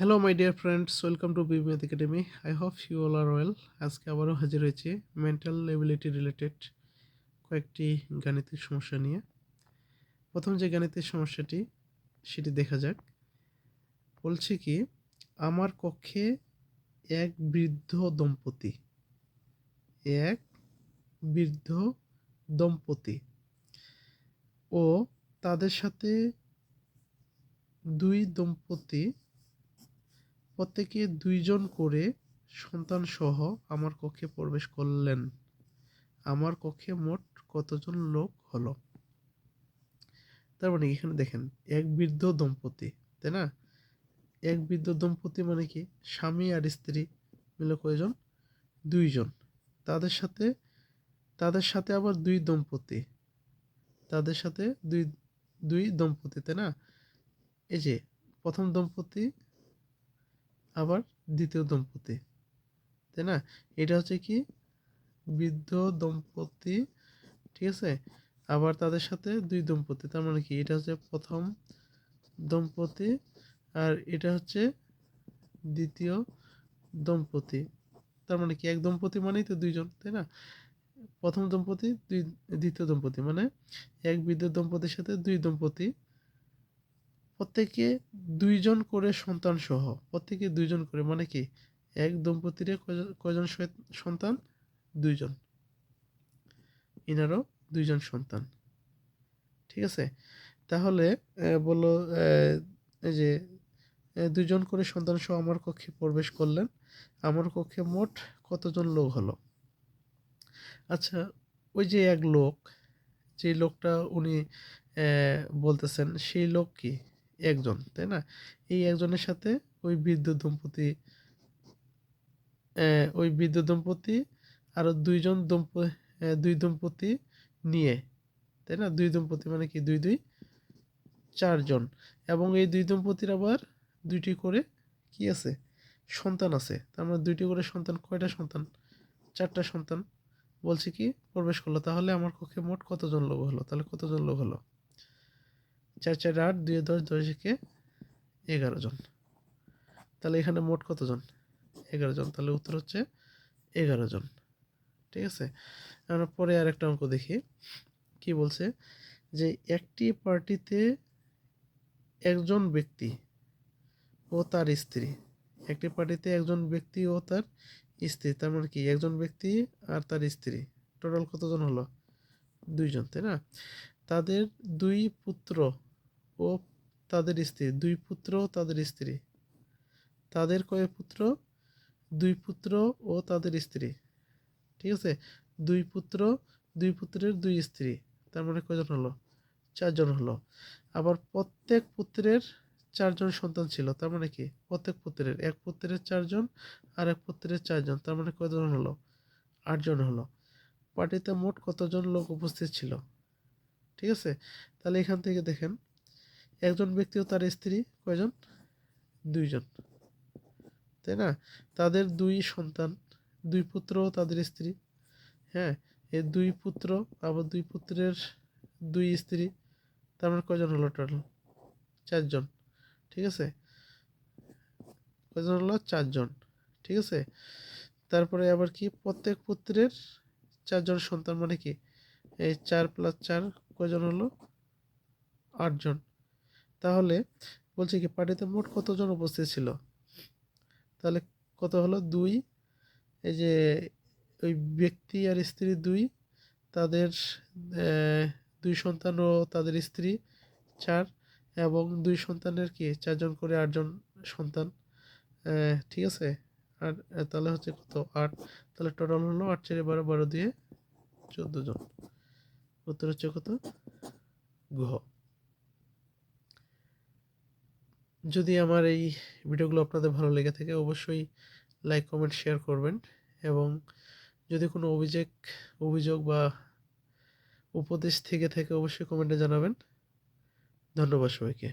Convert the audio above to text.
Hello my dear friends, welcome to B Math Academy. I hope you all are well. আজকে আবারও হাজির হয়েছি mental ability related কয়েকটি গাণিতিক সমস্যা নিয়ে। প্রথম যে গাণিতিক সমস্যাটি সেটি দেখা যাক। বলছে কি, আমার কক্ষে এক বৃদ্ধ দম্পতি এক বৃদ্ধ দম্পতি ও তাদের সাথে দুই দম্পতি প্রত্যেকে দুইজন করে সন্তান সহ আমার কক্ষে প্রবেশ করলেন। আমার কক্ষে মোট কতজন লোক হলো? তার মানে এখানে দেখেন, এক বৃদ্ধ দম্পতি, তাই না? এক বৃদ্ধ দম্পতি মানে কি, স্বামী আর স্ত্রী মিলে কয়জন? দুইজন। তাদের সাথে তাদের সাথে আবার দুই দম্পতি, তাদের সাথে দুই দুই দম্পতি, তাই না? এই যে প্রথম দম্পতি আবার দ্বিতীয় দম্পতি, তাই না? এটা হচ্ছে কি, বৃদ্ধ দম্পতি, ঠিক আছে? আবার তাদের সাথে দুই দম্পতি, তার মানে কি, এটা হচ্ছে প্রথম দম্পতি আর এটা হচ্ছে দ্বিতীয় দম্পতি। তার মানে কি, এক দম্পতি মানেই তো দুইজন, তাই না? প্রথম দম্পতি দ্বিতীয় দম্পতি মানে এক বৃদ্ধ দম্পতির সাথে দুই দম্পতি, প্রত্যেকে দুইজন করে সন্তান সহ, প্রত্যেকে দুইজন করে মানে কি, এক দম্পতির কয়জন সন্তান? দুইজন। ইনারও দুইজন সন্তান, ঠিক আছে? তাহলে বললো, এই যে দুজন করে সন্তান সহ আমার কক্ষে প্রবেশ করলেন। আমার কক্ষে মোট কতজন লোক হলো? আচ্ছা, ওই যে এক লোক, যে লোকটা উনি বলতেছেন, সেই লোক কি? একজন, তাই না? এই একজনের সাথে ওই বৃদ্ধ দম্পতি, আরো দুই দম্পতি নিয়ে, তাই না? দুই দম্পতি মানে কি, দুই দুই চারজন। এবং এই দুই দম্পতির আবার দুইটি করে কি আছে? সন্তান আছে। তার মানে দুইটি করে সন্তান, কয়টা সন্তান? চারটা সন্তান বলছে কি প্রবেশ করলো। তাহলে আমার কক্ষে মোট কতজন লোক হলো? তাহলে কতজন লোক হলো? 4 4 8, 2 10, 10 একে 11 জন। তাহলে এখানে মোট কতজন? 11 জন। তাহলে উত্তর হচ্ছে 11 জন, ঠিক আছে? আমরা পরে আর একটা অঙ্ক দেখি। কি বলছে, যে একটি পার্টিতে একজন ব্যক্তি ও তার স্ত্রী, একটি পার্টিতে একজন ব্যক্তি ও তার স্ত্রী, তার মানে কি, একজন ব্যক্তি আর তার স্ত্রী, টোটাল কতজন হলো? দুইজন, তাই না? তাদের দুই পুত্র ও তাদের স্ত্রী, দুই পুত্র ও তাদের স্ত্রী, তাদের কয় পুত্র? দুই পুত্র ও তাদের স্ত্রী, ঠিক আছে? দুই পুত্র, দুই পুত্রের দুই স্ত্রী, তার মানে কয়জন হলো? চারজন হলো। আবার প্রত্যেক পুত্রের চারজন সন্তান ছিল, তার মানে কি, প্রত্যেক পুত্রের, এক পুত্রের চারজন আর এক পুত্রের চারজন, তার মানে কয়জন হলো? 8জন হলো। পার্টিতে মোট কতজন লোক উপস্থিত ছিল? ঠিক আছে? তাহলে এখান থেকে দেখেন, একজন ব্যক্তি ও তার স্ত্রী কয়জন? দুইজন, তাই না? তাদের দুই সন্তান, দুই পুত্র ও তাদের স্ত্রী, হ্যাঁ, এই দুই পুত্র আবার দুই পুত্রের দুই স্ত্রী, তার মানে কয়জন হলো টোটাল? চারজন, ঠিক আছে? কয়জন হলো? চারজন, ঠিক আছে? তারপরে আবার কি, প্রত্যেক পুত্রের চারজন সন্তান মানে কি, এই 4 + 4 কয়জন হলো? 8জন। তাহলে বলছে কি, পার্টিতে মোট কতজন উপস্থিত ছিল? তাহলে কত হলো? 2, এই যে ওই ব্যক্তি আর স্ত্রী 2, তাদের দুই সন্তান ও তাদের স্ত্রী 4, এবং দুই সন্তানের কি 4জন করে 8জন সন্তান, ঠিক আছে? আর তাহলে হচ্ছে কত? 8। তাহলে টোটাল হলো 8 4 12, 12 দিয়ে 14 জন। উত্তর হচ্ছে কত? ঘ। যদি আমার এই ভিডিওগুলো আপনাদের ভালো লেগে থাকে, অবশ্যই লাইক কমেন্ট শেয়ার করবেন। এবং যদি কোনো অভিযোগ বা উপদেশ থেকে থাকে, অবশ্যই কমেন্টে জানাবেন। ধন্যবাদ সবাইকে।